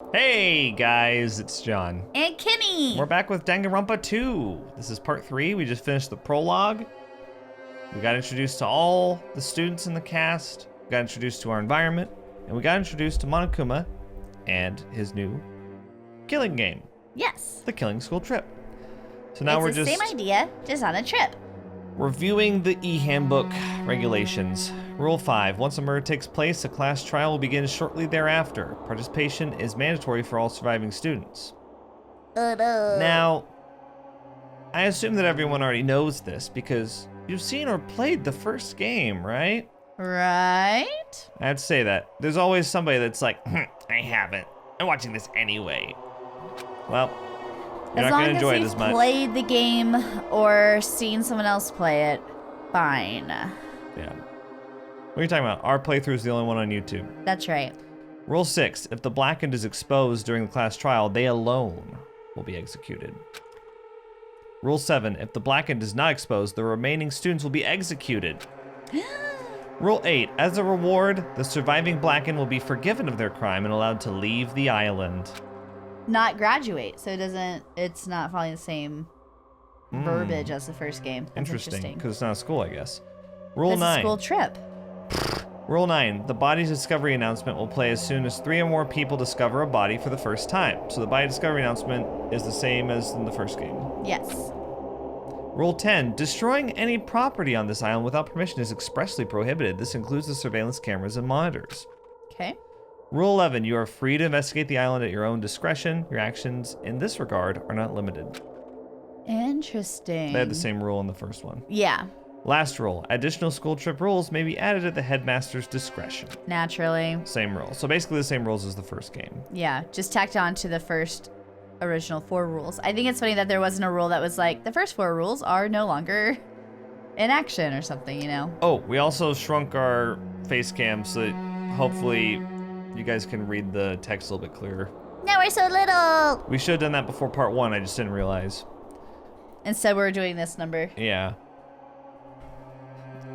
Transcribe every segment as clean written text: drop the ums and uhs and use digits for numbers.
Hey guys, it's John. And Kimmy! We're back with Danganronpa 2. This is part 3. We just finished the prologue. We got introduced to all the students in the cast. We got introduced to our environment. And we got introduced to Monokuma and his new killing game. Yes. The Killing School Trip. So now we're It's the just same idea, just on a trip. reviewing the e-handbook regulations. Rule 5. Once a murder takes place, a class trial will begin shortly thereafter. Participation is mandatory for all surviving students. Now, I assume that everyone already knows this because you've seen or played the first game, right? Right? I'd say that. There's always somebody that's like, I haven't. I'm watching this anyway. Well, you're not going to enjoy it as much. As long as you've played the game or seen someone else play it, fine. Yeah. What are you talking about? Our playthrough is the only one on YouTube. That's right. Rule 6. If the blackened is exposed during the class trial, they alone will be executed. Rule 7. If the blackened is not exposed, the remaining students will be executed. Rule 8. As a reward, the surviving blackened will be forgiven of their crime and allowed to leave the island. Not graduate, so it's not following the same verbiage as the first game. That's Interesting, because it's not a school, I guess. Rule 9. It's a school trip. Rule 9. The body discovery announcement will play as soon as 3 or more people discover a body for the first time. So the body discovery announcement is the same as in the first game. Yes. Rule 10. Destroying any property on this island without permission is expressly prohibited. This includes the surveillance cameras and monitors. Okay. Rule 11. You are free to investigate the island at your own discretion. Your actions in this regard are not limited. Interesting. They had the same rule in the first one. Yeah. Last rule. Additional school trip rules may be added at the headmaster's discretion. Naturally. Same rule. So basically the same rules as the first game. Yeah, just tacked on to the first original 4 rules. I think it's funny that there wasn't a rule that was like, the first 4 rules are no longer in action or something, you know? Oh, we also shrunk our face cam so that hopefully you guys can read the text a little bit clearer. Now we're so little! We should have done that before part 1, I just didn't realize. Instead we're doing this number. Yeah.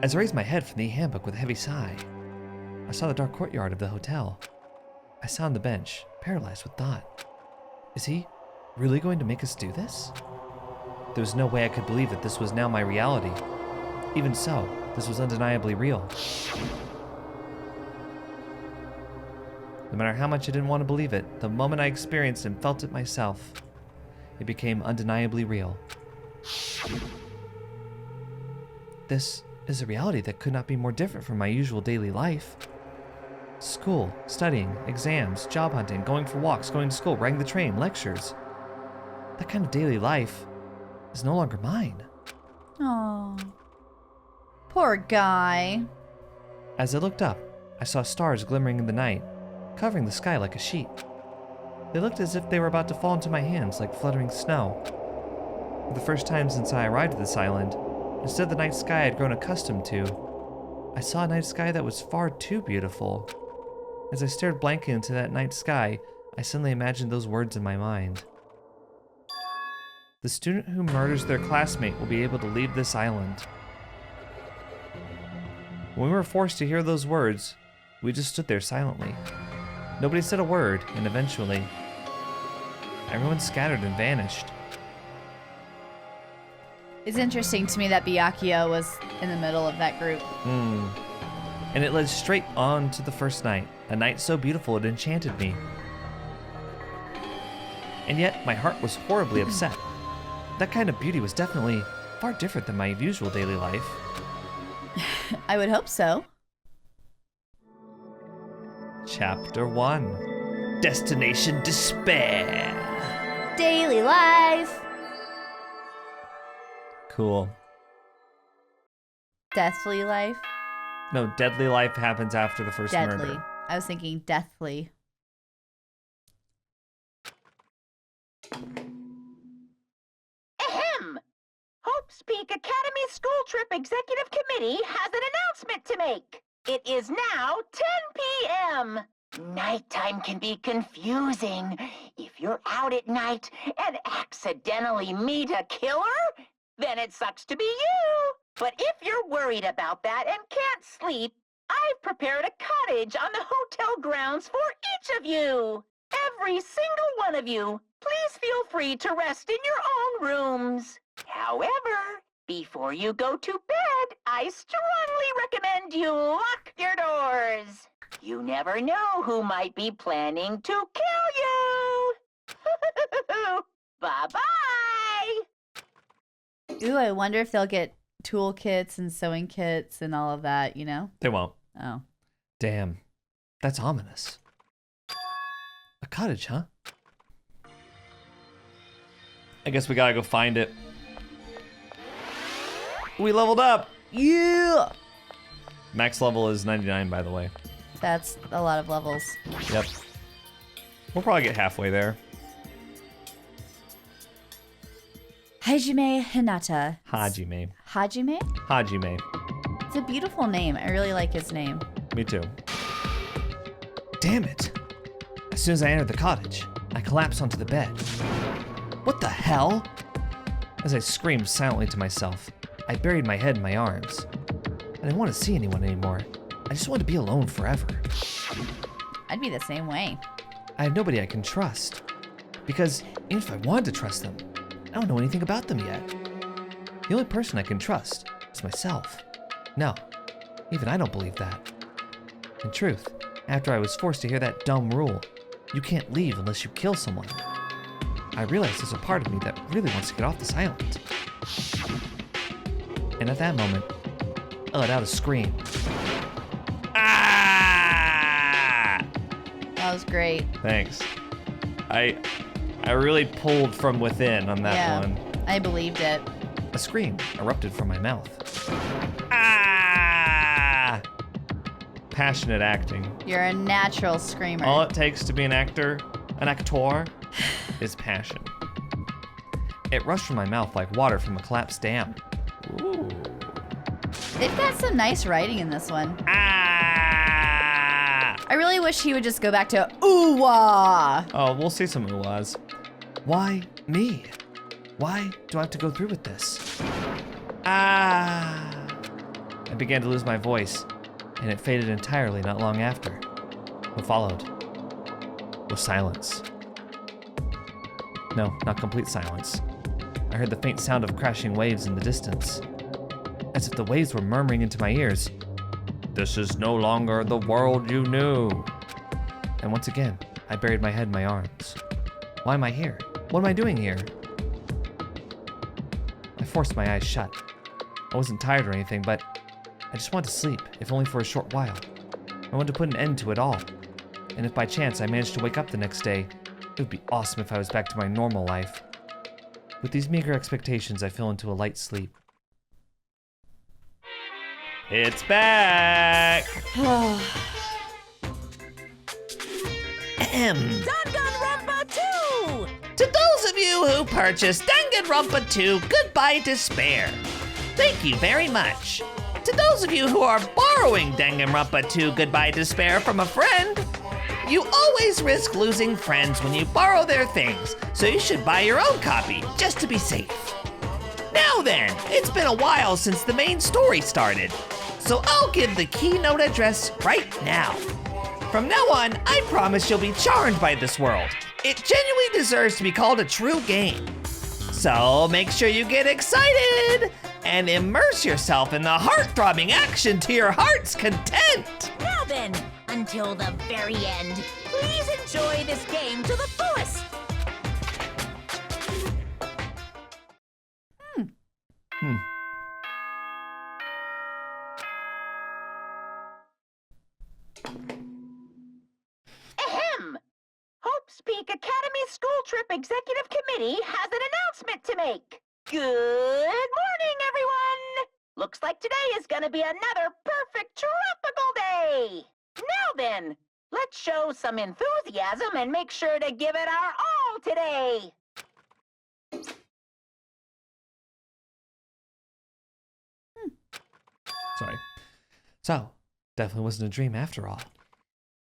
As I raised my head from the handbook with a heavy sigh, I saw the dark courtyard of the hotel. I sat on the bench, paralyzed with thought. Is he really going to make us do this? There was no way I could believe that this was now my reality. Even so, this was undeniably real. No matter how much I didn't want to believe it, the moment I experienced and felt it myself, it became undeniably real. This is a reality that could not be more different from my usual daily life. School, studying, exams, job hunting, going for walks, going to school, riding the train, lectures. That kind of daily life is no longer mine. Oh, poor guy. As I looked up, I saw stars glimmering in the night, covering the sky like a sheet. They looked as if they were about to fall into my hands like fluttering snow. For the first time since I arrived at this island, instead of the night sky I'd grown accustomed to, I saw a night sky that was far too beautiful. As I stared blankly into that night sky, I suddenly imagined those words in my mind. The student who murders their classmate will be able to leave this island. When we were forced to hear those words, we just stood there silently. Nobody said a word, and eventually, everyone scattered and vanished. It's interesting to me that Byakuya was in the middle of that group. And it led straight on to the first night, a night so beautiful it enchanted me. And yet, my heart was horribly upset. That kind of beauty was definitely far different than my usual daily life. I would hope so. Chapter 1. Destination Despair. Daily life. Cool. Deathly life. No, deadly life happens after the first Deadly. murder. I was thinking deathly. Ahem! Hope's Peak Academy School Trip Executive Committee has an announcement to make. It is now 10 p.m. Nighttime can be confusing. If you're out at night and accidentally meet a killer, then it sucks to be you. But if you're worried about that and can't sleep, I've prepared a cottage on the hotel grounds for each of you. Every single one of you, please feel free to rest in your own rooms. However, before you go to bed, I strongly recommend you lock your doors. You never know who might be planning to kill you. Bye-bye. Ooh, I wonder if they'll get toolkits and sewing kits and all of that, you know? They won't. Oh. Damn. That's ominous. A cottage, huh? I guess we gotta go find it. We leveled up! Yeah! Max level is 99, by the way. That's a lot of levels. Yep. We'll probably get halfway there. Hajime Hinata. Hajime. Hajime? Hajime. It's a beautiful name. I really like his name. Me too. Damn it. As soon as I entered the cottage, I collapsed onto the bed. What the hell? As I screamed silently to myself, I buried my head in my arms. I didn't want to see anyone anymore. I just wanted to be alone forever. I'd be the same way. I have nobody I can trust. Because even if I wanted to trust them, I don't know anything about them yet. The only person I can trust is myself. No, even I don't believe that. In truth, after I was forced to hear that dumb rule, you can't leave unless you kill someone, I realized there's a part of me that really wants to get off this island. And at that moment, I let out a scream. Ah! That was great. Thanks. I really pulled from within on that one. I believed it. A scream erupted from my mouth. Ah! Passionate acting. You're a natural screamer. All it takes to be an actor, is passion. It rushed from my mouth like water from a collapsed dam. Ooh. They've got some nice writing in this one. Ah! I really wish he would just go back to ooh-wah. Oh, we'll see some ooh-ahs. Why me? Why do I have to go through with this? Ah! I began to lose my voice, and it faded entirely not long after. What followed was silence. No, not complete silence. I heard the faint sound of crashing waves in the distance, as if the waves were murmuring into my ears, "This is no longer the world you knew." And once again, I buried my head in my arms. Why am I here? What am I doing here? I forced my eyes shut. I wasn't tired or anything, but I just wanted to sleep, if only for a short while. I wanted to put an end to it all. And if by chance I managed to wake up the next day, it would be awesome if I was back to my normal life. With these meager expectations, I fell into a light sleep. It's back! Danganronpa 2! To those of you who purchased Danganronpa 2 Goodbye Despair, thank you very much. To those of you who are borrowing Danganronpa 2 Goodbye Despair from a friend, you always risk losing friends when you borrow their things, so you should buy your own copy, just to be safe. Now then, it's been a while since the main story started, so I'll give the keynote address right now. From now on, I promise you'll be charmed by this world. It genuinely deserves to be called a true game. So make sure you get excited and immerse yourself in the heart-throbbing action to your heart's content. Now then, until the very end, please enjoy this game to the fullest. Ahem! Hope's Peak Academy School Trip Executive Committee has an announcement to make. Good morning, everyone! Looks like today is gonna be another perfect tropical day! Now then, let's show some enthusiasm and make sure to give it our all today! Sorry. So, definitely wasn't a dream after all.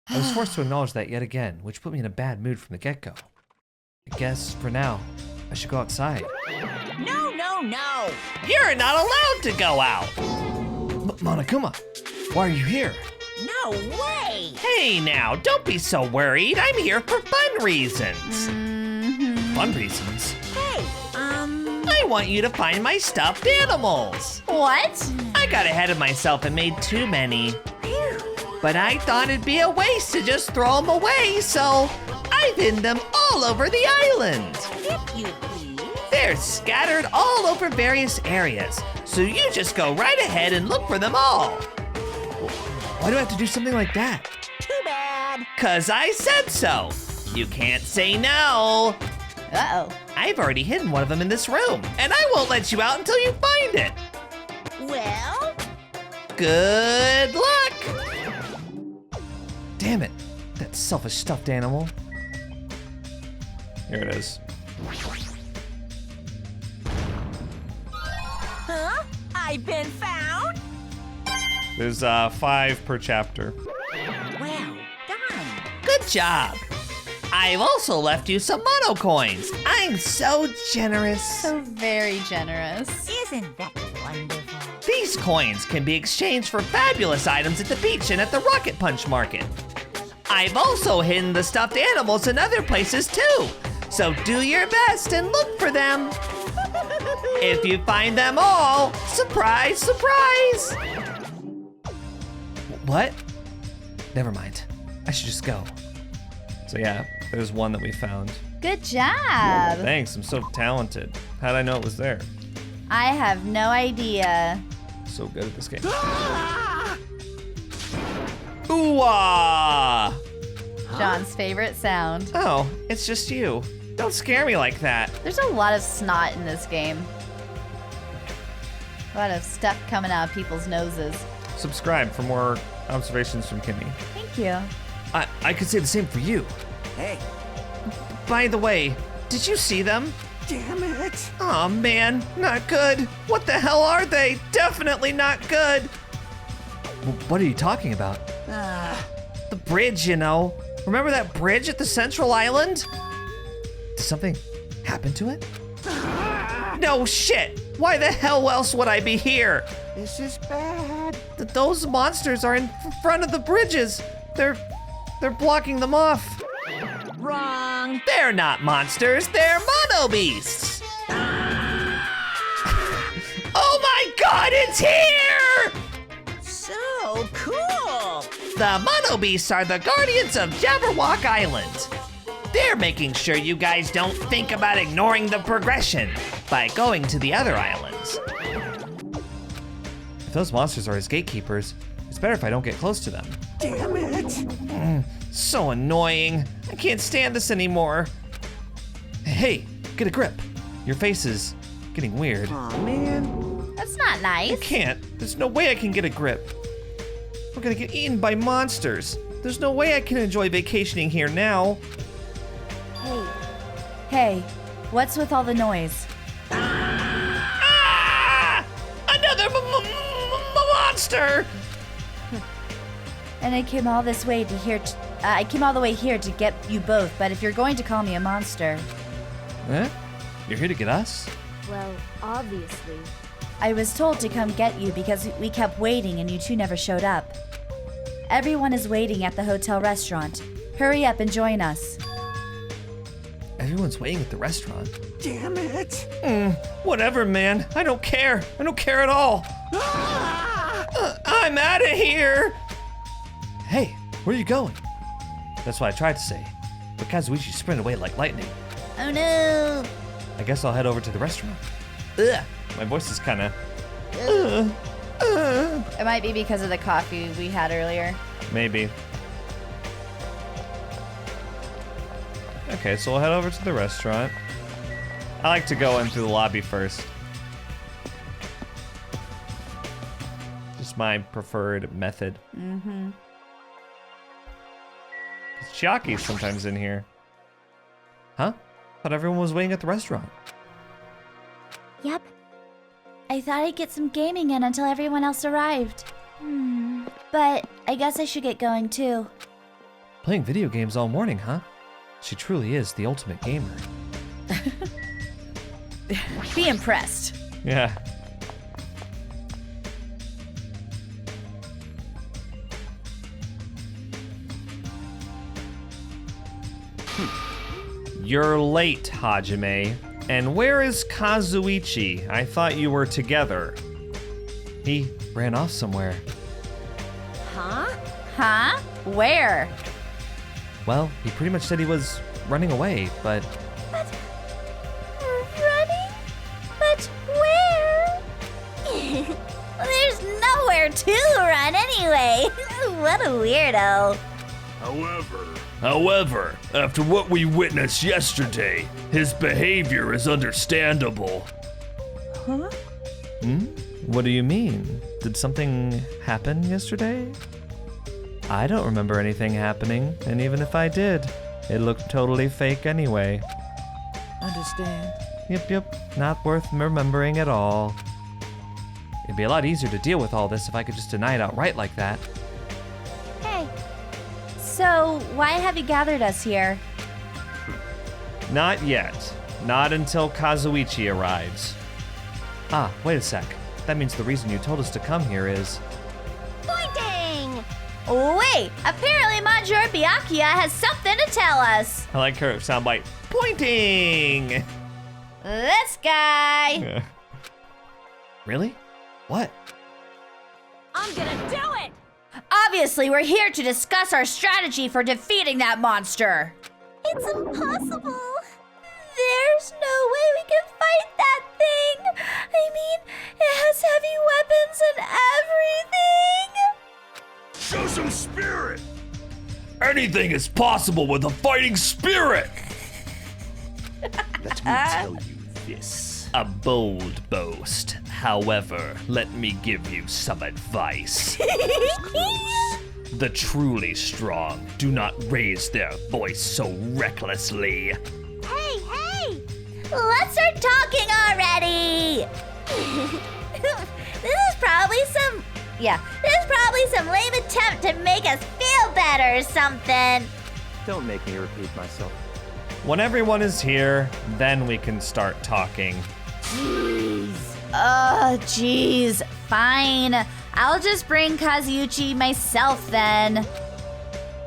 I was forced to acknowledge that yet again, which put me in a bad mood from the get-go. I guess, for now, I should go outside. No, no, no! You're not allowed to go out. Monokuma, why are you here? No way! Hey now, don't be so worried. I'm here for fun reasons. Fun reasons? Hey, I want you to find my stuffed animals. What? I got ahead of myself and made too many. But I thought it'd be a waste to just throw them away, so I've hidden them all over the island. if you please. They're scattered all over various areas, so you just go right ahead and look for them all. Why do I have to do something like that? Too bad. 'Cause I said so. You can't say no. Uh-oh. I've already hidden one of them in this room, and I won't let you out until you find it. Well, Good luck. Damn it, that selfish stuffed animal. Here it is. huh? I've been found? There's 5 per chapter. Well done. Good job. I've also left you some mono coins. I'm so generous. So very generous. Isn't that wonderful? These coins can be exchanged for fabulous items at the beach and at the Rocket Punch Market. I've also hidden the stuffed animals in other places too, so do your best and look for them. If you find them all, surprise, surprise! What? Never mind. I should just go. So yeah, there's one that we found. Good job. Thanks, I'm so talented. How'd I know it was there? I have no idea. So good at this game. Ooh-ah! John's favorite sound. Oh, it's just you. Don't scare me like that. There's a lot of snot in this game. A lot of stuff coming out of people's noses. Subscribe for more observations from Kimmy. Thank you. I could say the same for you. Hey, By the way, did you see them? damn it. Oh man, not good. What the hell are they? Definitely not good. What are you talking about? The bridge, you know. Remember that bridge at the Central Island? Did something happen to it? No shit. Why the hell else would I be here? This is bad. Those monsters are in front of the bridges. They're blocking them off. Wrong. They're not monsters, they're mono beasts. Oh my god, it's here! So cool. The mono beasts are the guardians of Jabberwock Island. They're making sure you guys don't think about ignoring the progression by going to the other islands. If those monsters are his gatekeepers, it's better if I don't get close to them. Damn it. So annoying. I can't stand this anymore. Hey, get a grip. Your face is getting weird. Aw, man. That's not nice. Can't. There's no way I can get a grip. We're gonna get eaten by monsters. There's no way I can enjoy vacationing here now. Hey, what's with all the noise? Ah! Another monster! And I came all this way to here. I came all the way here to get you both. But if you're going to call me a monster, Eh? You're here to get us? Well, obviously. I was told to come get you because we kept waiting and you two never showed up. Everyone is waiting at the hotel restaurant. Hurry up and join us. Everyone's waiting at the restaurant. Damn it. Whatever, man. I don't care. I don't care at all. I'm out of here. Hey, where are you going? That's what I tried to say. But Kazuichi sprinted away like lightning. Oh no! I guess I'll head over to the restaurant. Ugh. My voice is kinda... It might be because of the coffee we had earlier. maybe. Okay, so we'll head over to the restaurant. I like to go in through the lobby first. Just my preferred method. Mm-hmm. Chiaki's sometimes in here. Huh? Thought everyone was waiting at the restaurant. Yep. I thought I'd get some gaming in until everyone else arrived. But I guess I should get going too. Playing video games all morning, huh? She truly is the ultimate gamer. Be impressed. You're late, Hajime. And where is Kazuichi? I thought you were together. He ran off somewhere. Huh? Huh? Where? Well, he pretty much said he was running away, but Running? But where? There's nowhere to run anyway. What a weirdo. However, after what we witnessed yesterday, his behavior is understandable. what do you mean? Did something happen yesterday? I don't remember anything happening, and even if I did, it looked totally fake anyway. Understand? Yep, not worth remembering at all. It'd be a lot easier to deal with all this if I could just deny it outright like that. Hey. So, why have you gathered us here? Not yet. Not until Kazuichi arrives. Ah, wait a sec. That means the reason you told us to come here is... Pointing! Wait, apparently Major Byakuya has something to tell us. I like her soundbite. Pointing! This guy. Really? What? I'm gonna do it! Obviously, we're here to discuss our strategy for defeating that monster. It's impossible. There's no way we can fight that thing. I mean, it has heavy weapons and everything. Show some spirit! Anything is possible with a fighting spirit! Let me tell you this. A bold boast. However, let me give you some advice. The truly strong do not raise their voice so recklessly. Hey! Let's start talking already! This is probably some lame attempt to make us feel better or something. Don't make me repeat myself. When everyone is here, then we can start talking. Jeez. Fine. I'll just bring Kazuichi myself then.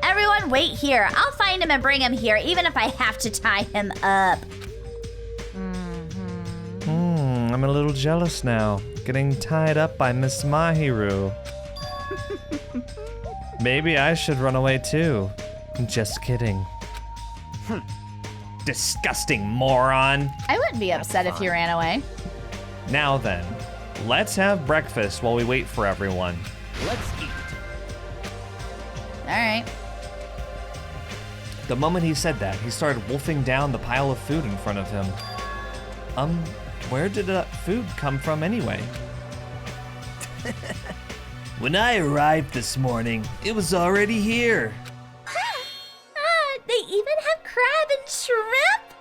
Everyone wait here. I'll find him and bring him here, even if I have to tie him up. I'm a little jealous now. Getting tied up by Miss Mahiru. Maybe I should run away too. Just kidding. Disgusting moron. I wouldn't be upset if you ran away. Now then, let's have breakfast while we wait for everyone. Let's eat. All right. The moment he said that, he started wolfing down the pile of food in front of him. Where did that food come from anyway? When I arrived this morning, it was already here. They even have crab and shrimp?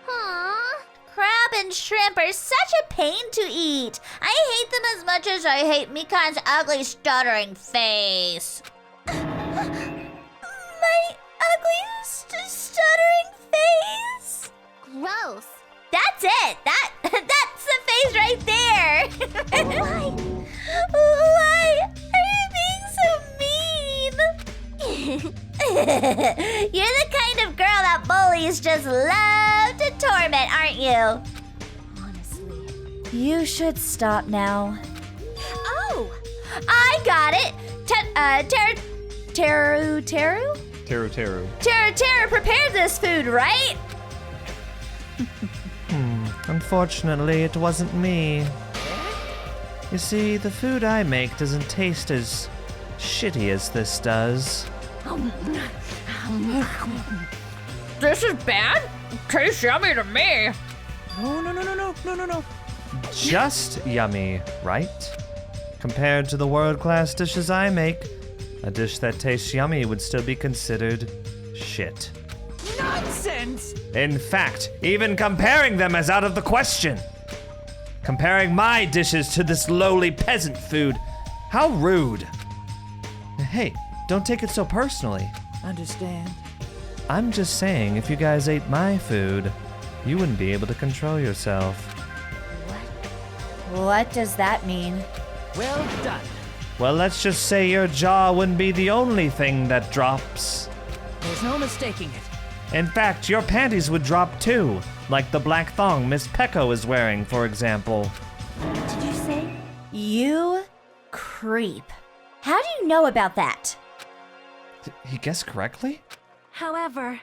Huh? Crab and shrimp are such a pain to eat. I hate them as much as I hate Mikan's ugly stuttering face. My ugly stuttering face? Gross. That's it. That's the face right there. Why are you being so mean? You're the kind of girl that bullies just love to torment, aren't you? Honestly. You should stop now. Oh! I got it. Teru prepared this food, right? Unfortunately, it wasn't me. You see, the food I make doesn't taste as shitty as this does. This is bad? Tastes yummy to me. No. Just yummy, right? Compared to the world-class dishes I make, a dish that tastes yummy would still be considered shit. Nonsense! In fact, even comparing them is out of the question. Comparing my dishes to this lowly peasant food. How rude. Hey, don't take it so personally. Understand? I'm just saying, if you guys ate my food, you wouldn't be able to control yourself. What does that mean? Well done. Well, let's just say your jaw wouldn't be the only thing that drops. There's no mistaking it. In fact, your panties would drop too, like the black thong Miss Pecco is wearing, for example. Did you say? You creep. How do you know about that? He guessed correctly? However,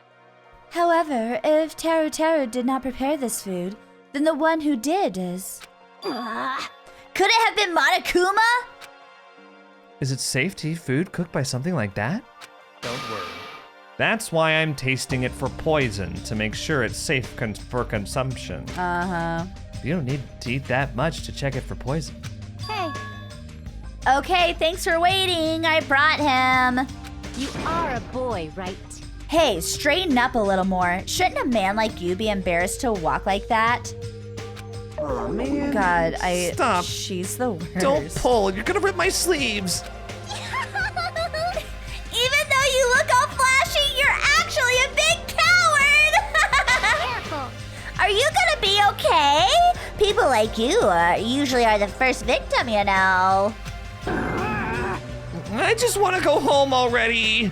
if Teru Teru did not prepare this food, then the one who did is... Could it have been Monokuma? Is it safe to eat food cooked by something like that? Don't worry. That's why I'm tasting it for poison, to make sure it's safe for consumption. Uh-huh. You don't need to eat that much to check it for poison. Hey, Okay, thanks for waiting. I brought him. you are a boy, right? Hey, straighten up a little more. Shouldn't a man like you be embarrassed to walk like that? Oh man. God, Stop. She's the worst. Don't pull, you're gonna rip my sleeves. Even though you look all flashy, you're actually a big coward! Careful. Are you gonna be okay? People like you usually are the first victim, you know. I just wanna go home already.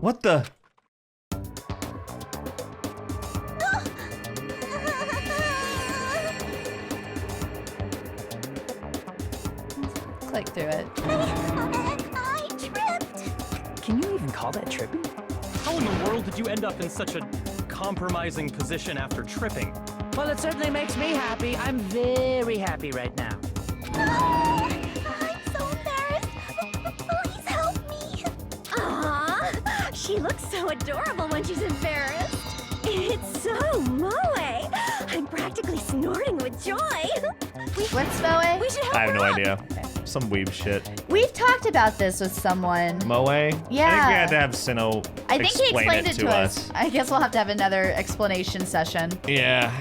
What the? Click through it. I tripped. Can you even call that tripping? How in the world did you end up in such a compromising position after tripping? Well, it certainly makes me happy. I'm very happy right now. I'm so embarrassed. Please help me. Aww, she looks so adorable when she's embarrassed. It's so moe. I'm practically snorting with joy. What's Moe? We should help I have her no up. idea. Some weeb shit. We've talked about this with someone. Moe? I think we Yeah. had to have Sinnoh I think he explain explained it to us. I guess we'll have to have another explanation session. Yeah.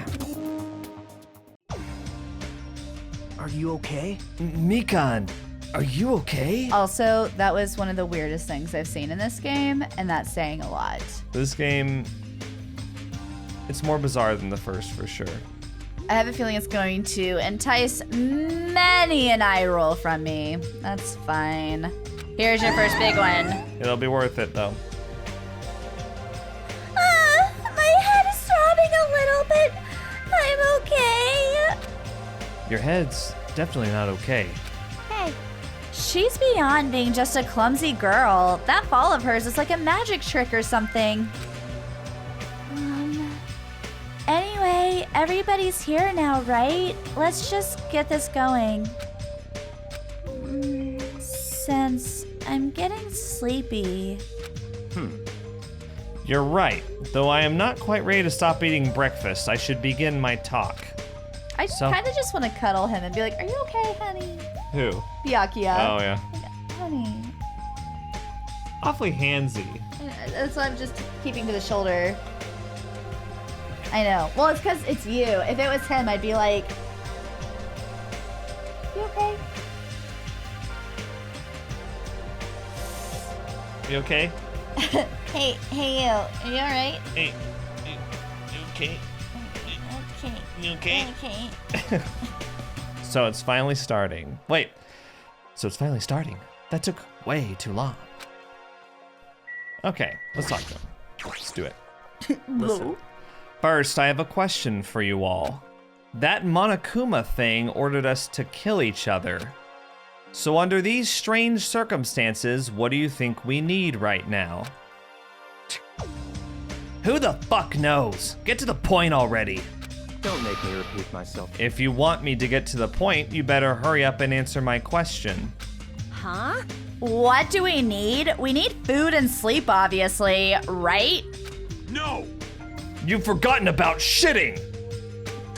Are you okay? Mikan, are you okay? Also, that was one of the weirdest things I've seen in this game, and that's saying a lot. This game, it's more bizarre than the first for sure. I have a feeling it's going to entice many an eye roll from me. That's fine. Here's your first big one. It'll be worth it though. My head is throbbing a little bit. I'm okay. Your head's definitely not okay. Hey, She's beyond being just a clumsy girl. That fall of hers is like a magic trick or something. Anyway, everybody's here now, right? Let's just get this going. Since I'm getting sleepy. You're right. Though I am not quite ready to stop eating breakfast, I should begin my talk. I So- kind of just want to cuddle him and be like, "Are you okay, honey?" Who? Byakuya. Oh yeah. Honey. Awfully handsy. That's why I'm just keeping to the shoulder. I know. Well, it's because it's you. If it was him, I'd be like, "You okay?" You okay? hey, you. Are you alright? Hey, you okay? Okay. You okay? Okay. So it's finally starting. Wait. So it's finally starting. That took way too long. Okay, let's talk to him. Let's do it. Listen. First, I have a question for you all. That Monokuma thing ordered us to kill each other. So under these strange circumstances, what do you think we need right now? Who the fuck knows? Get to the point already. Don't make me repeat myself. If you want me to get to the point, you better hurry up and answer my question. Huh? What do we need? We need food and sleep, obviously, right? No! You've forgotten about shitting!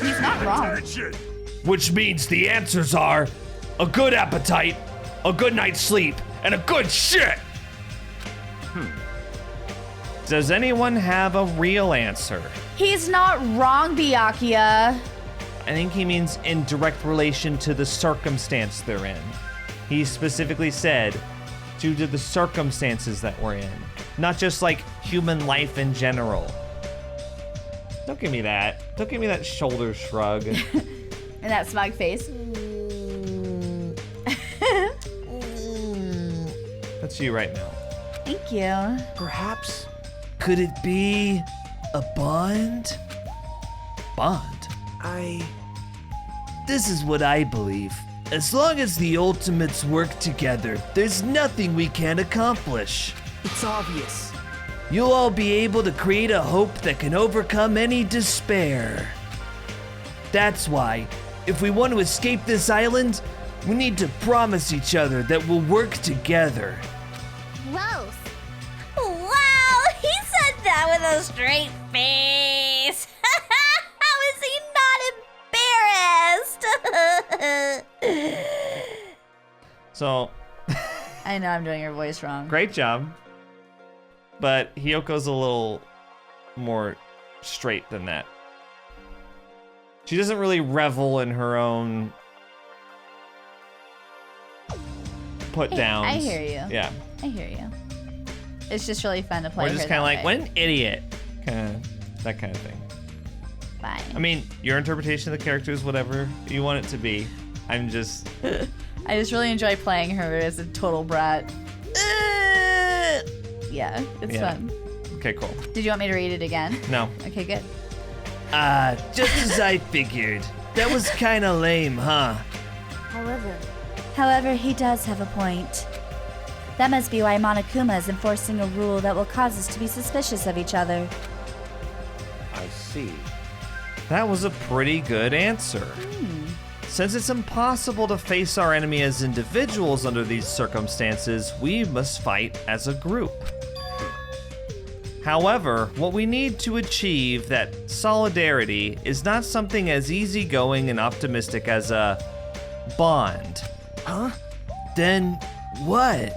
He's not wrong. Which means the answers are a good appetite, a good night's sleep, and a good shit! Does anyone have a real answer? He's not wrong, Byakuya. I think he means in direct relation to the circumstance they're in. He specifically said, due to the circumstances that we're in, not just like human life in general. Don't give me that. Don't give me that shoulder shrug. And that smug face. to you right now. Thank you. Perhaps. Could it be a bond? Bond? This is what I believe. As long as the Ultimates work together, there's nothing we can't accomplish. It's obvious. You'll all be able to create a hope that can overcome any despair. That's why, if we want to escape this island, we need to promise each other that we'll work together. Gross. Wow, he said that with a straight face. How is he not embarrassed? So, I know I'm doing your voice wrong. great job. But Hiyoko's a little more straight than that. She doesn't really revel in her own put downs. I hear you. Yeah. I hear you. It's just really fun to play We're her just that kind of like, way. what an idiot. That kind of thing. Fine. I mean, your interpretation of the character is whatever you want it to be. I'm just... I just really enjoy playing her as a total brat. Yeah, it's Yeah. fun. Okay, cool. Did you want me to read it again? No. Okay, good. Just as I figured. That was kinda lame, huh? However, he does have a point. That must be why Monokuma is enforcing a rule that will cause us to be suspicious of each other. I see. That was a pretty good answer. Since it's impossible to face our enemy as individuals under these circumstances, we must fight as a group. However, what we need to achieve that solidarity is not something as easygoing and optimistic as a bond. Huh? Then what?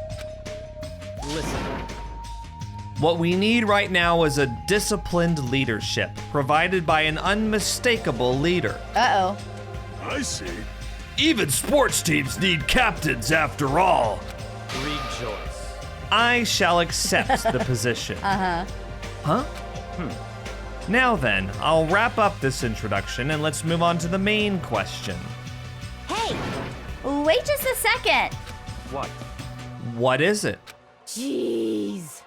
Listen. What we need right now is a disciplined leadership, provided by an unmistakable leader. Uh-oh. I see. Even sports teams need captains after all. Rejoice. I shall accept the position. Huh? Now then, I'll wrap up this introduction and let's move on to the main question. Hey, wait just a second. What? What is it? Jeez.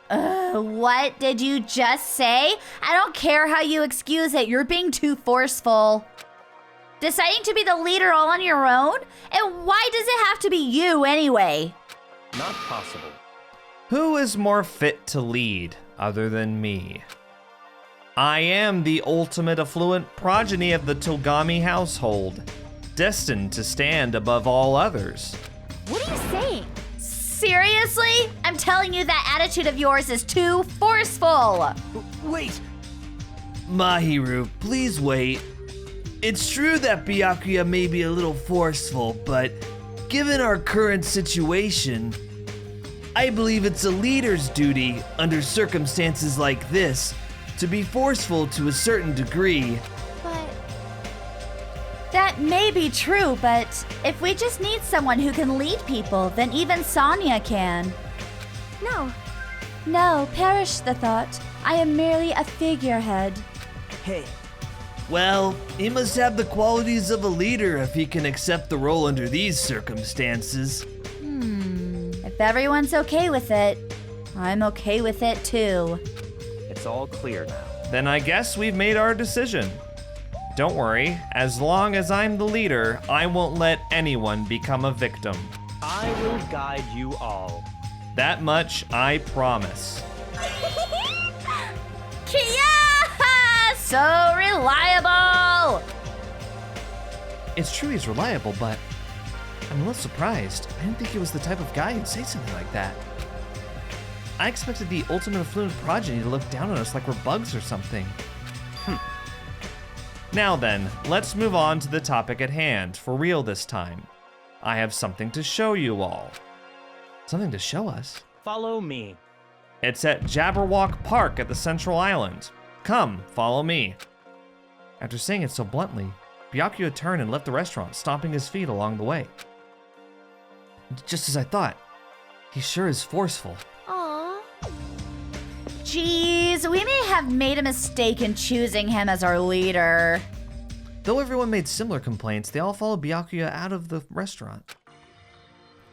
What did you just say? I don't care how you excuse it. You're being too forceful. Deciding to be the leader all on your own? And why does it have to be you anyway? Not possible. Who is more fit to lead other than me? I am the ultimate affluent progeny of the Togami household, destined to stand above all others. What are you saying? Seriously? I'm telling you that attitude of yours is too forceful. Wait. Mahiru, please wait. It's true that Byakuya may be a little forceful, but given our current situation, I believe it's a leader's duty, under circumstances like this, to be forceful to a certain degree. But That may be true, but if we just need someone who can lead people, then even Sonya can. no. No, perish the thought. I am merely a figurehead. Hey. Well, he must have the qualities of a leader if he can accept the role under these circumstances. If everyone's okay with it, I'm okay with it too. It's all clear now. Then I guess we've made our decision. Don't worry, as long as I'm the leader, I won't let anyone become a victim. I will guide you all. That much I promise. Kia! So reliable! It's true he's reliable, but I'm a little surprised. I didn't think he was the type of guy who'd say something like that. I expected the ultimate affluent progeny to look down on us like we're bugs or something. Now then, let's move on to the topic at hand, for real this time. I have something to show you all. Something to show us? Follow me. It's at Jabberwock Park at the Central Island. Come, follow me. After saying it so bluntly, Byakuya turned and left the restaurant, stomping his feet along the way. Just as I thought, he sure is forceful. Aw. Jeez, we may have made a mistake in choosing him as our leader. Though everyone made similar complaints, they all followed Byakuya out of the restaurant.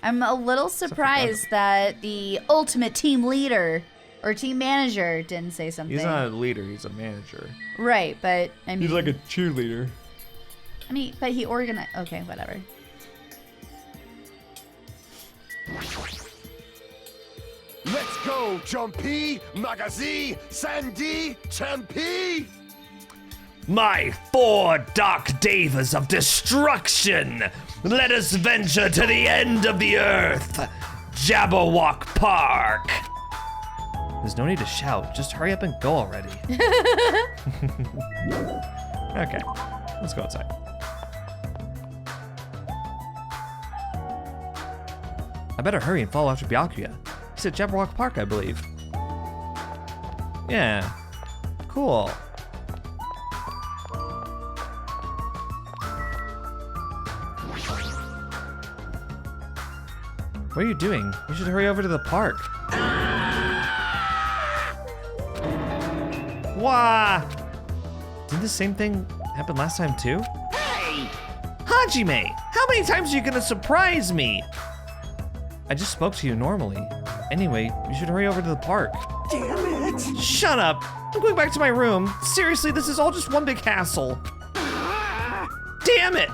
I'm a little surprised that the ultimate team leader or team manager didn't say something. He's not a leader, he's a manager. Right, but I mean... He's like a cheerleader. I mean, but he organized... Okay, whatever. Let's go, Jumpy, Magazi, Sandy, Champy! My 4 dark davas of destruction! Let us venture to the end of the earth! Jabberwock Park! There's no need to shout, just hurry up and go already. Okay, let's go outside. I better hurry and follow after Byakuya. He's at Jabberwock Park, I believe. Yeah, cool. What are you doing? You should hurry over to the park. Wah! Didn't the same thing happen last time too? Hey! Hajime, how many times are you gonna surprise me? I just spoke to you normally. Anyway, you should hurry over to the park. Damn it! Shut up! I'm going back to my room. Seriously, this is all just one big hassle. Damn it!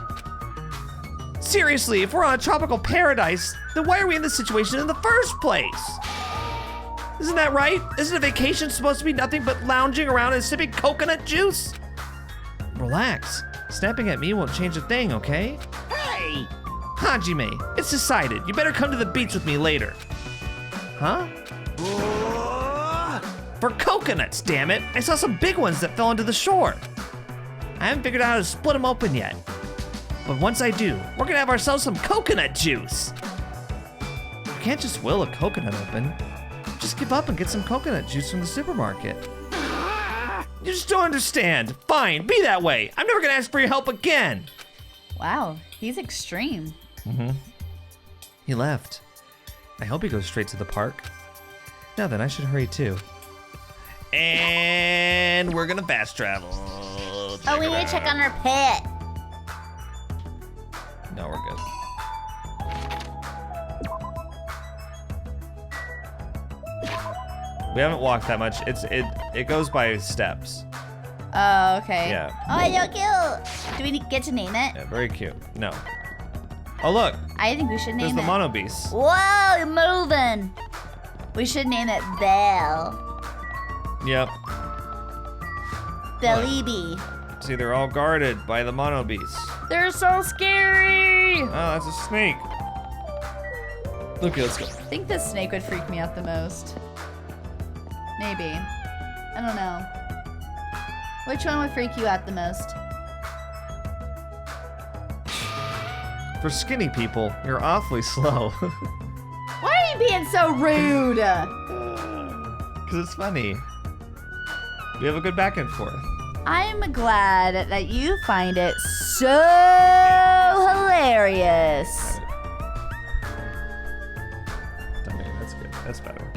Seriously, if we're on a tropical paradise, then why are we in this situation in the first place? Isn't that right? Isn't a vacation supposed to be nothing but lounging around and sipping coconut juice? Relax. Snapping at me won't change a thing, okay? Hey! Hajime, it's decided. You better come to the beach with me later. Huh? For coconuts, damn it! I saw some big ones that fell into the shore. I haven't figured out how to split them open yet. But once I do, we're gonna have ourselves some coconut juice. You can't just will a coconut open. Just give up and get some coconut juice from the supermarket. You just don't understand. Fine, be that way. I'm never gonna ask for your help again. Wow, he's extreme. He left. I hope he goes straight to the park. Now then, I should hurry too. And we're gonna fast travel. Oh, we need to check on our pet. No, we're good. We haven't walked that much. It goes by steps. Oh, okay. Yeah. Oh, so cute. Do we get to name it? Yeah, very cute. No. Oh look, I think we should there's name the it. mono beast. Whoa, you're moving. We should name it Belle. Yep. Belly. See, they're all guarded by the mono beast. They're so scary. Oh, that's a snake. Okay, let's go. I think this snake would freak me out the most. Maybe. I don't know. Which one would freak you out the most? For skinny people, you're awfully slow. Why are you being so rude? Because it's funny. We have a good back and forth. I'm glad that you find it so hilarious. I mean, that's good. That's better.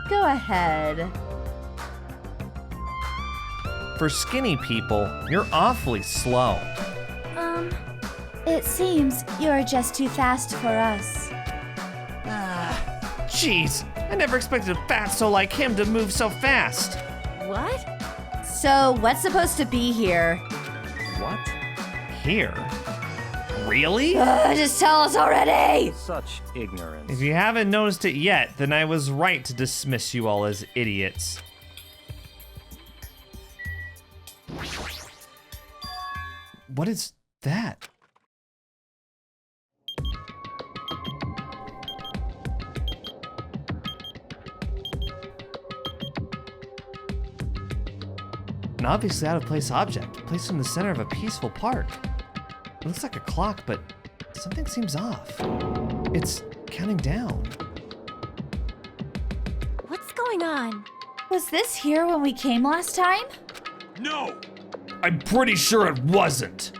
Go ahead. For skinny people, you're awfully slow. It seems you're just too fast for us. Jeez, I never expected a fatso like him to move so fast. What? So, what's supposed to be here? What? Here? Really? Just tell us already! Such ignorance. If you haven't noticed it yet, then I was right to dismiss you all as idiots. What is that? An obviously out-of-place object, placed in the center of a peaceful park. It looks like a clock, but something seems off. It's counting down. What's going on? Was this here when we came last time? No! I'm pretty sure it wasn't.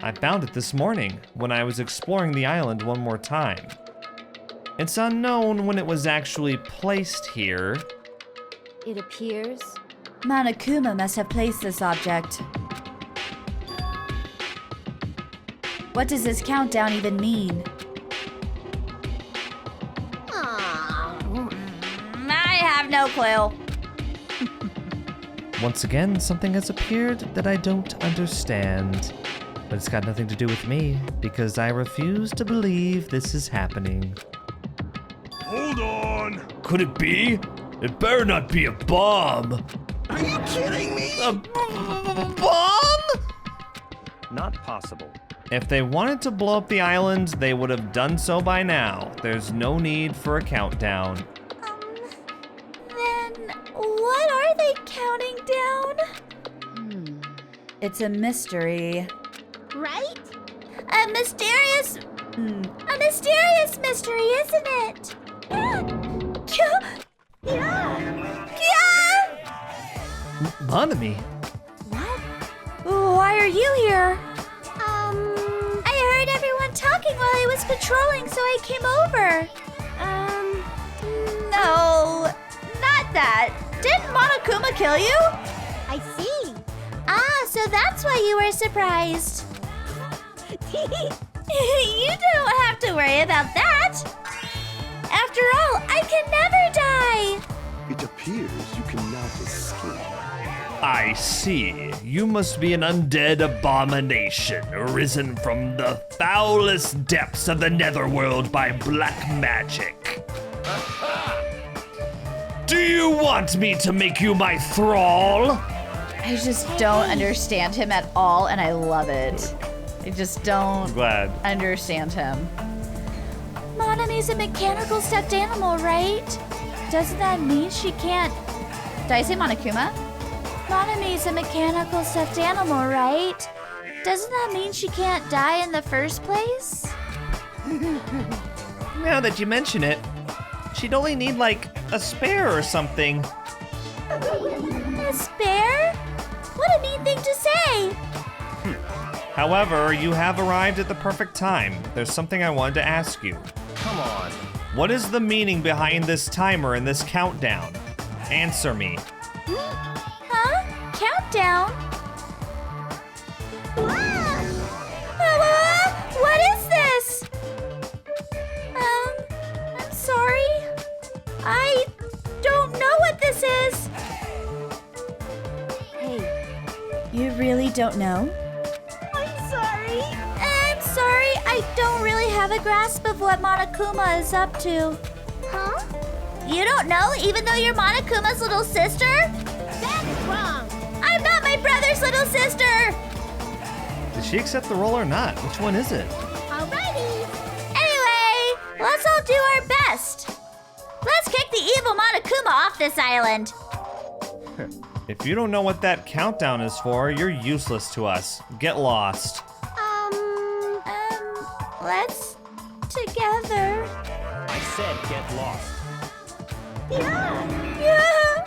I found it this morning when I was exploring the island one more time. It's unknown when it was actually placed here. It appears. Monokuma must have placed this object. What does this countdown even mean? I have no clue. Once again, something has appeared that I don't understand. But it's got nothing to do with me, because I refuse to believe this is happening. Hold on. Could it be? It better not be a bomb. Are you kidding me? A bomb? Not possible. If they wanted to blow up the island, they would have done so by now. There's no need for a countdown. Then what are they counting down? It's a mystery. Right? A mysterious mystery, isn't it? Yeah. Monami, Why are you here? I heard everyone talking while I was patrolling, so I came over. No, not that. Didn't Monokuma kill you? I see. Ah, so that's why you were surprised. You don't have to worry about that. After all, I can never die. It appears you cannot escape. I see. You must be an undead abomination, risen from the foulest depths of the netherworld by black magic. Do you want me to make you my thrall? I just don't understand him at all, and I love it. I just don't glad. understand him. Monami's a mechanical stuffed animal, right? Doesn't that mean she can't... Did I say Monokuma? Monami's a mechanical stuffed animal, right? Doesn't that mean she can't die in the first place? Now that you mention it, she'd only need like a spare or something. A spare? What a mean thing to say! However, you have arrived at the perfect time. There's something I wanted to ask you. Come on. What is the meaning behind this timer and this countdown? Answer me. Huh? Countdown? What is this? I'm sorry. I don't know what this is. Hey, you really don't know? I'm sorry. I'm sorry. I don't really have a grasp of what Monokuma is up to. Huh? You don't know, even though you're Monokuma's little sister? That's wrong. I'm not my brother's little sister! Did she accept the role or not? Which one is it? Alrighty. Anyway, let's all do our best. Let's kick the evil Monokuma off this island. If you don't know what that countdown is for, you're useless to us. Get lost. Let's together. I said get lost. Yeah.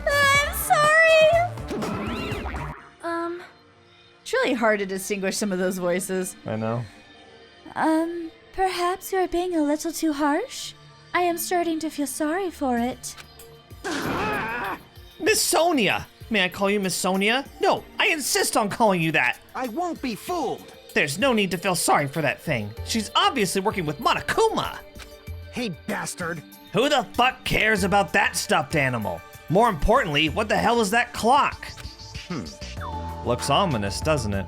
I'm sorry. It's really hard to distinguish some of those voices. I know. Perhaps you're being a little too harsh? I am starting to feel sorry for it. Miss Sonia! May I call you Miss Sonia? No, I insist on calling you that! I won't be fooled. There's no need to feel sorry for that thing. She's obviously working with Monokuma! Hey, bastard. Who the fuck cares about that stuffed animal? More importantly, what the hell is that clock? Looks ominous, doesn't it?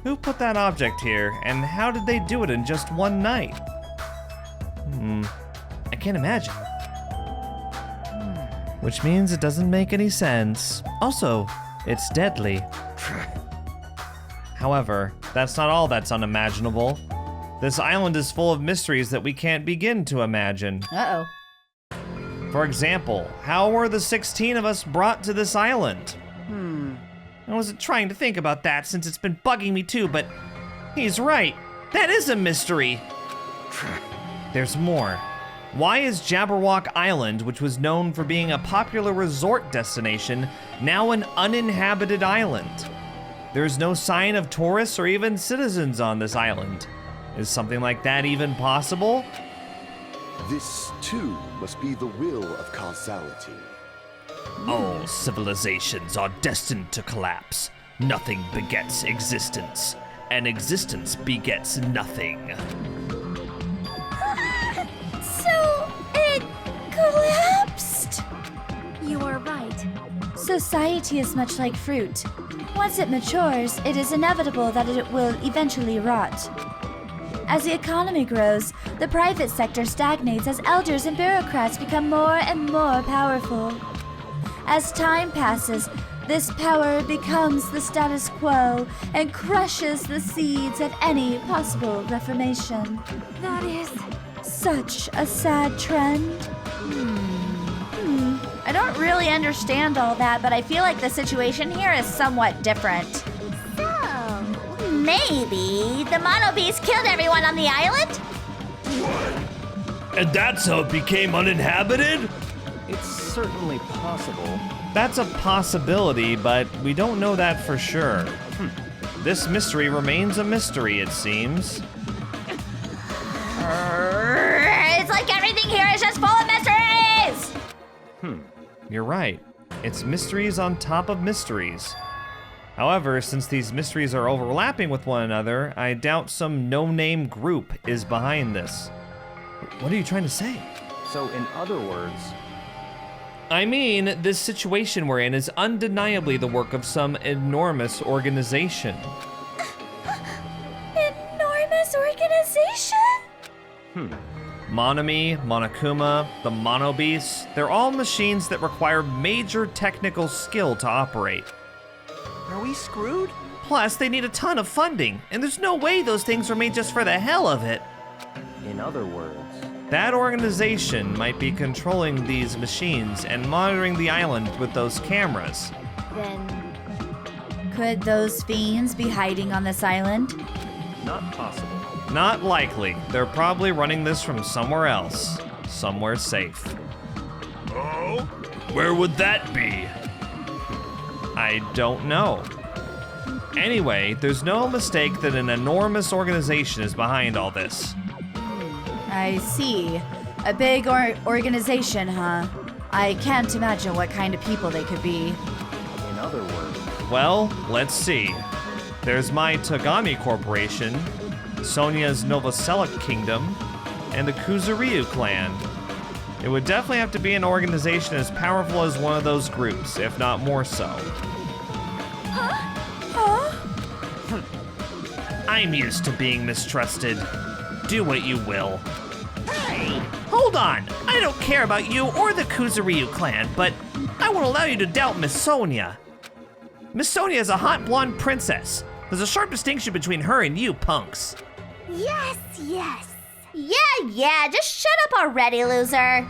Who put that object here, and how did they do it in just one night? I can't imagine. Which means it doesn't make any sense. Also, it's deadly. However, that's not all that's unimaginable. This island is full of mysteries that we can't begin to imagine. Uh-oh. For example, how were the 16 of us brought to this island? I wasn't trying to think about that since it's been bugging me too, but he's right. That is a mystery. There's more. Why is Jabberwock Island, which was known for being a popular resort destination, now an uninhabited island? There's no sign of tourists or even citizens on this island. Is something like that even possible? This, too, must be the will of causality. All civilizations are destined to collapse. Nothing begets existence. and existence begets nothing. So it collapsed. You are right. Society is much like fruit. Once it matures, it is inevitable that it will eventually rot. As the economy grows, the private sector stagnates as elders and bureaucrats become more and more powerful. As time passes, this power becomes the status quo and crushes the seeds of any possible reformation. That is... Such a sad trend. I don't really understand all that, but I feel like the situation here is somewhat different. So, maybe the Mono Beast killed everyone on the island? And that's how it became uninhabited? It's certainly possible. That's a possibility, but we don't know that for sure. This mystery remains a mystery, it seems. It's like everything here is just full of mysteries! You're right. It's mysteries on top of mysteries. However, since these mysteries are overlapping with one another, I doubt some no-name group is behind this. What are you trying to say? So, in other words, I mean, this situation we're in is undeniably the work of some enormous organization. Enormous organization? Monomi, Monokuma, the Mono Beasts, they're all machines that require major technical skill to operate. are we screwed? Plus, they need a ton of funding, and there's no way those things were made just for the hell of it. In other words, That organization might be controlling these machines and monitoring the island with those cameras. Then, Could those fiends be hiding on this island? not possible. Not likely. They're probably running this from somewhere else. Somewhere safe. Oh? Where would that be? I don't know. Anyway, there's no mistake that an enormous organization is behind all this. I see. A big organization, huh? I can't imagine what kind of people they could be. In other words, Well, let's see. There's my Tagami Corporation, Sonia's Novoselic Kingdom, and the Kuzuryu clan. It would definitely have to be an organization as powerful as one of those groups, if not more so. I'm used to being mistrusted. Do what you will. Hey, hold on. I don't care about you or the Kuzuryu clan, but I won't allow you to doubt Miss Sonia. Miss Sonia is a hot blonde princess. There's a sharp distinction between her and you punks. yes. Yeah, just shut up already, loser.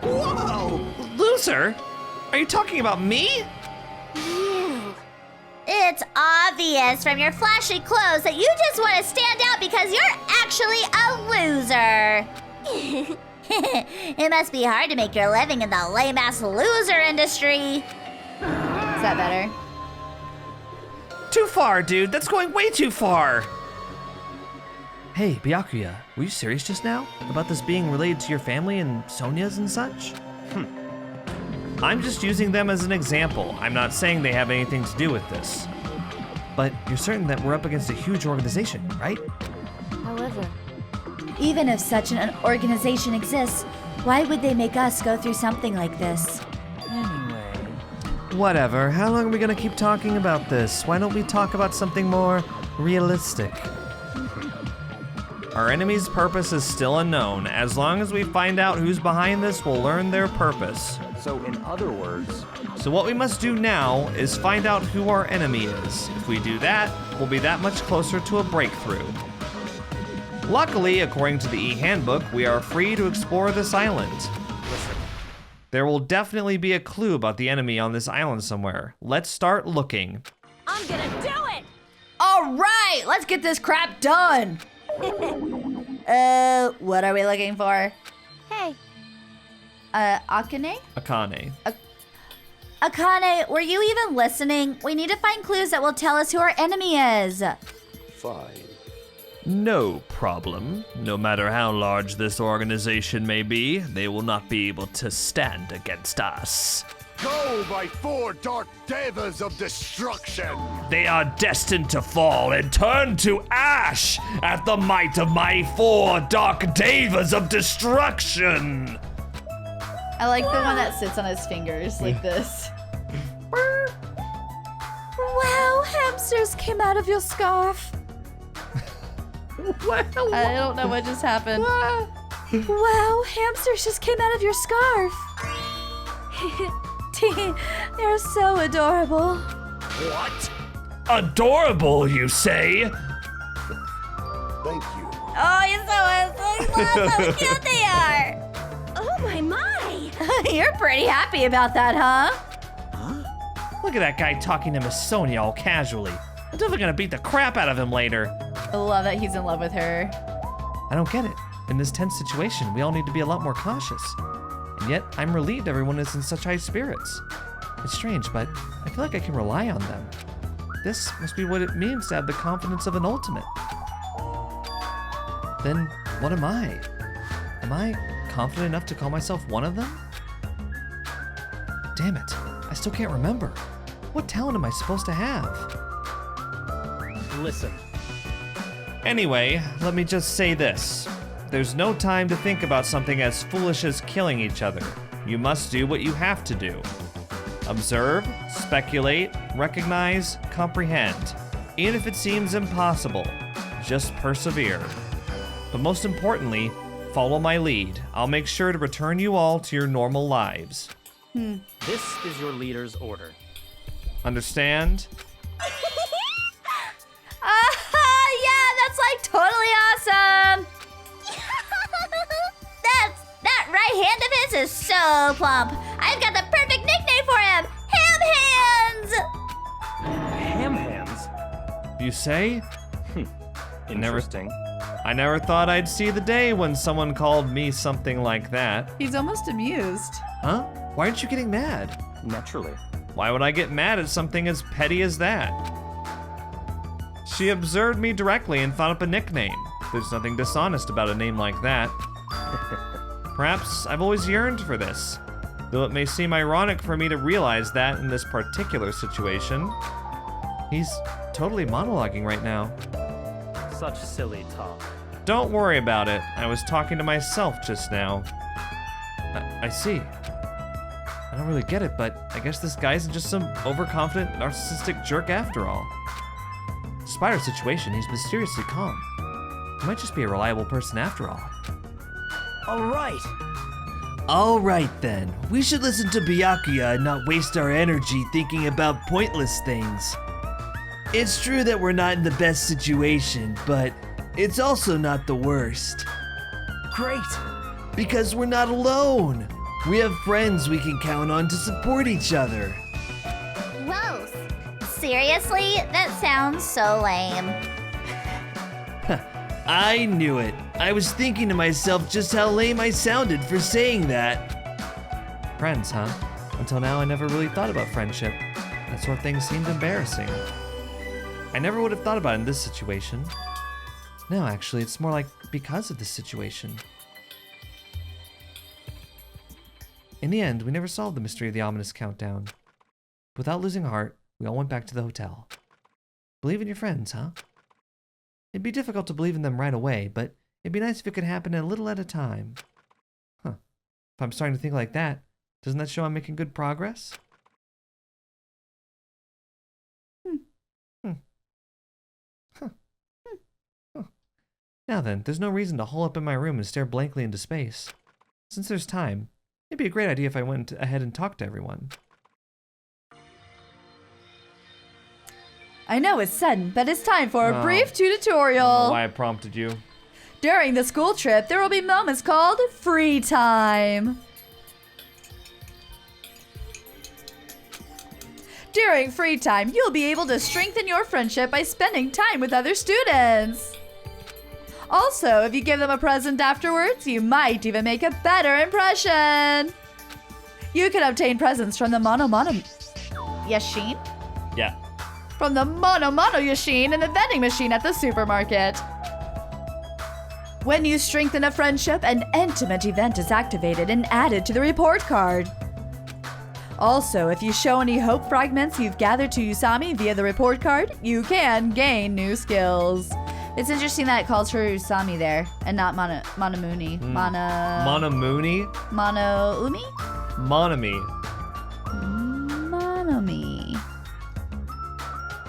Whoa! Loser? Are you talking about me? You. It's obvious from your flashy clothes that you just want to stand out because you're actually a loser. It must be hard to make your living in the lame-ass loser industry. Is that better? Too far, dude. That's going way too far. Hey, Byakuya, were you serious just now? About this being related to your family and Sonia's and such? I'm just using them as an example. I'm not saying they have anything to do with this. But you're certain that we're up against a huge organization, right? However, Even if such an organization exists, why would they make us go through something like this? anyway, Whatever. How long are we gonna keep talking about this? Why don't we talk about something more realistic? Our enemy's purpose is still unknown. As long as we find out who's behind this, we'll learn their purpose. so in other words, So what we must do now is find out who our enemy is. If we do that, we'll be that much closer to a breakthrough. Luckily, according to the e-handbook, we are free to explore this island. There will definitely be a clue about the enemy on this island somewhere. Let's start looking. I'm gonna do it. All right, let's get this crap done. What are we looking for? Hey, Akane? Akane. Akane, were you even listening? We need to find clues that will tell us who our enemy is. Fine. No problem. No matter how large this organization may be, they will not be able to stand against us. Go, my 4 dark devas of destruction! They are destined to fall and turn to ash at the might of my 4 dark devas of destruction. I like the one that sits on his fingers like this. Wow, hamsters came out of your scarf. I don't know what just happened. Wow, hamsters just came out of your scarf. They're so adorable. What? Adorable, you say? Thank you. Oh, you're so cute they are. Oh my. You're pretty happy about that, huh? Look at that guy talking to Miss Sonia all casually. I'm definitely gonna beat the crap out of him later. I love that he's in love with her. I don't get it. In this tense situation, we all need to be a lot more cautious. And yet, I'm relieved everyone is in such high spirits. It's strange, but I feel like I can rely on them. This must be what it means to have the confidence of an ultimate. Then, what am I? Am I confident enough to call myself one of them? Damn it, I still can't remember. What talent am I supposed to have? Listen. Anyway, let me just say this. There's no time to think about something as foolish as killing each other. You must do what you have to do. Observe, speculate, recognize, comprehend. Even if it seems impossible, just persevere. But most importantly, follow my lead. I'll make sure to return you all to your normal lives. This is your leader's order. Understand? Yeah, that's like totally awesome. That right hand of his is so plump. I've got the perfect nickname for him. Ham Hands. Ham hands? You say? Interesting. I never thought I'd see the day when someone called me something like that. He's almost amused. Huh? Why aren't you getting mad? Naturally. Why would I get mad at something as petty as that? She observed me directly and thought up a nickname. There's nothing dishonest about a name like that. Perhaps I've always yearned for this, though it may seem ironic for me to realize that in this particular situation. He's totally monologuing right now. Such silly talk. Don't worry about it. I was talking to myself just now. I see. I don't really get it, but I guess this guy isn't just some overconfident, narcissistic jerk after all. Despite our situation, he's mysteriously calm. He might just be a reliable person after all. All right then. We should listen to Byakuya and not waste our energy thinking about pointless things. It's true that we're not in the best situation, but it's also not the worst. Great. Because we're not alone. We have friends we can count on to support each other. Whoa. Seriously? That sounds so lame. I knew it. I was thinking to myself just how lame I sounded for saying that. Friends, huh? Until now, I never really thought about friendship. That sort of thing seemed embarrassing. I never would have thought about it in this situation. No, actually, it's more like because of this situation. In the end, we never solved the mystery of the ominous countdown. Without losing heart, we all went back to the hotel. Believe in your friends, huh? It'd be difficult to believe in them right away, but it'd be nice if it could happen a little at a time. Huh. If I'm starting to think like that, doesn't that show I'm making good progress? Now then, there's no reason to hole up in my room and stare blankly into space. Since there's time, it'd be a great idea if I went ahead and talked to everyone. I know it's sudden, but it's time for a Oh. brief I don't know tutorial. why I prompted you. During the school trip, there will be moments called free time. During free time, you'll be able to strengthen your friendship by spending time with other students. Also, if you give them a present afterwards, you might even make a better impression. You can obtain presents from the Mono Yashin? Yeah. From the Mono Yashin and the vending machine at the supermarket. When you strengthen a friendship, an intimate event is activated and added to the report card. Also, if you show any hope fragments you've gathered to Usami via the report card, you can gain new skills. It's interesting that it calls her Usami there and not Monamuni. Monamuni? Monoumi?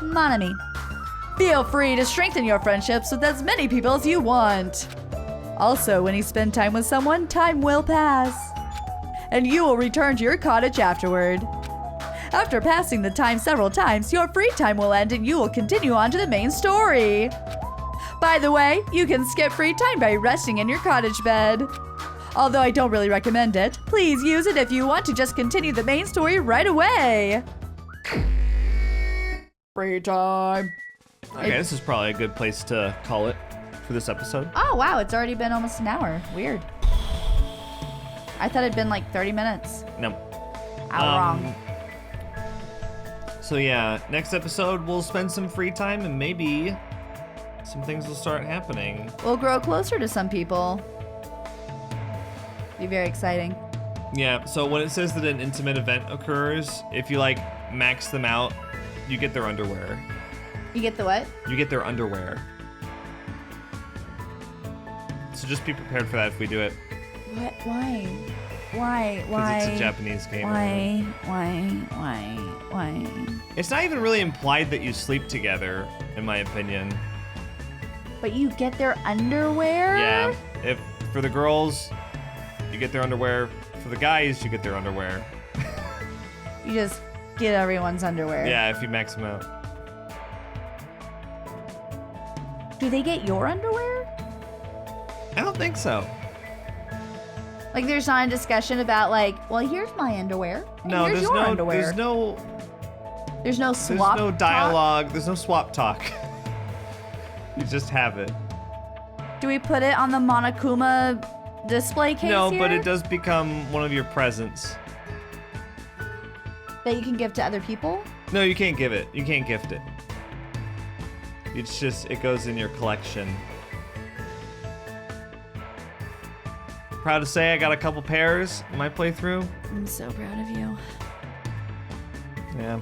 Monami. Feel free to strengthen your friendships with as many people as you want. Also, when you spend time with someone, time will pass. And you will return to your cottage afterward. After passing the time several times, your free time will end and you will continue on to the main story. By the way, you can skip free time by resting in your cottage bed. Although I don't really recommend it, please use it if you want to just continue the main story right away. Free time. Okay, this is probably a good place to call it for this episode. Oh, wow. It's already been almost an hour. Weird. I thought it'd been like 30 minutes. No. Wrong. So yeah, next episode we'll spend some free time and maybe some things will start happening. We'll grow closer to some people. Be very exciting. Yeah, so when it says that an intimate event occurs, if you like max them out, you get their underwear. You get the what? You get their underwear. So just be prepared for that if we do it. What? Why? Because it's a Japanese game. Why? It's not even really implied that you sleep together, in my opinion. But you get their underwear? Yeah. If for the girls, you get their underwear. For the guys, you get their underwear. You just get everyone's underwear. Yeah, if you max them out. Do they get your underwear? I don't think so. Like, there's not a discussion about, like, well, here's my underwear. And No, here's there's your no, underwear. there's no swap. There's no dialogue. There's no swap talk. You just have it. Do we put it on the Monokuma display case No, here? but it does become one of your presents. That you can give to other people? No, you can't give it. You can't gift it. It's just, it goes in your collection. Proud to say I got a couple pairs in my playthrough. I'm so proud of you. Yeah.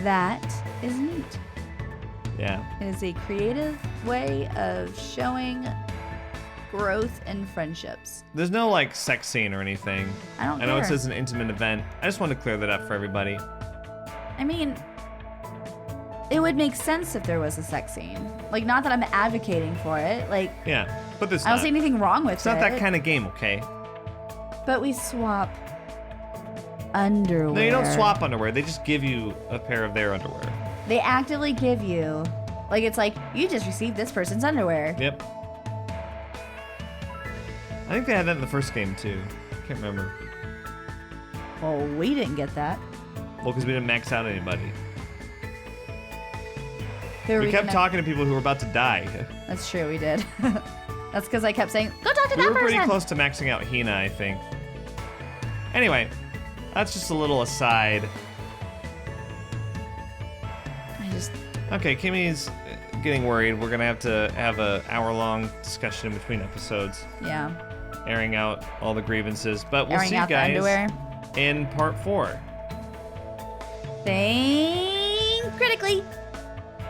That is neat. Yeah. It is a creative way of showing growth in friendships. There's no like sex scene or anything. I don't I know it care. says an intimate event. I just wanted to clear that up for everybody. I mean, it would make sense if there was a sex scene. Like, not that I'm advocating for it. Like, Yeah, but there's I don't not. see anything wrong with It's it. not that kind of game, okay? But we swap underwear. No, you don't swap underwear. They just give you a pair of their underwear. They actively give you, like, it's like, you just received this person's underwear. Yep. I think they had that in the first game too. Can't remember. Well, we didn't get that. Well, because we didn't max out anybody. Who are We kept gonna- talking to people who were about to die. That's true, we did. That's because I kept saying, go talk to We that were pretty person. close to maxing out Hina, I think. Anyway, that's just a little aside. I just, Okay, Kimmy's getting worried. We're gonna have to have an hour-long discussion in between episodes, yeah. airing out all the grievances. But we'll Airing see you out the guys underwear. in part 4. Think critically.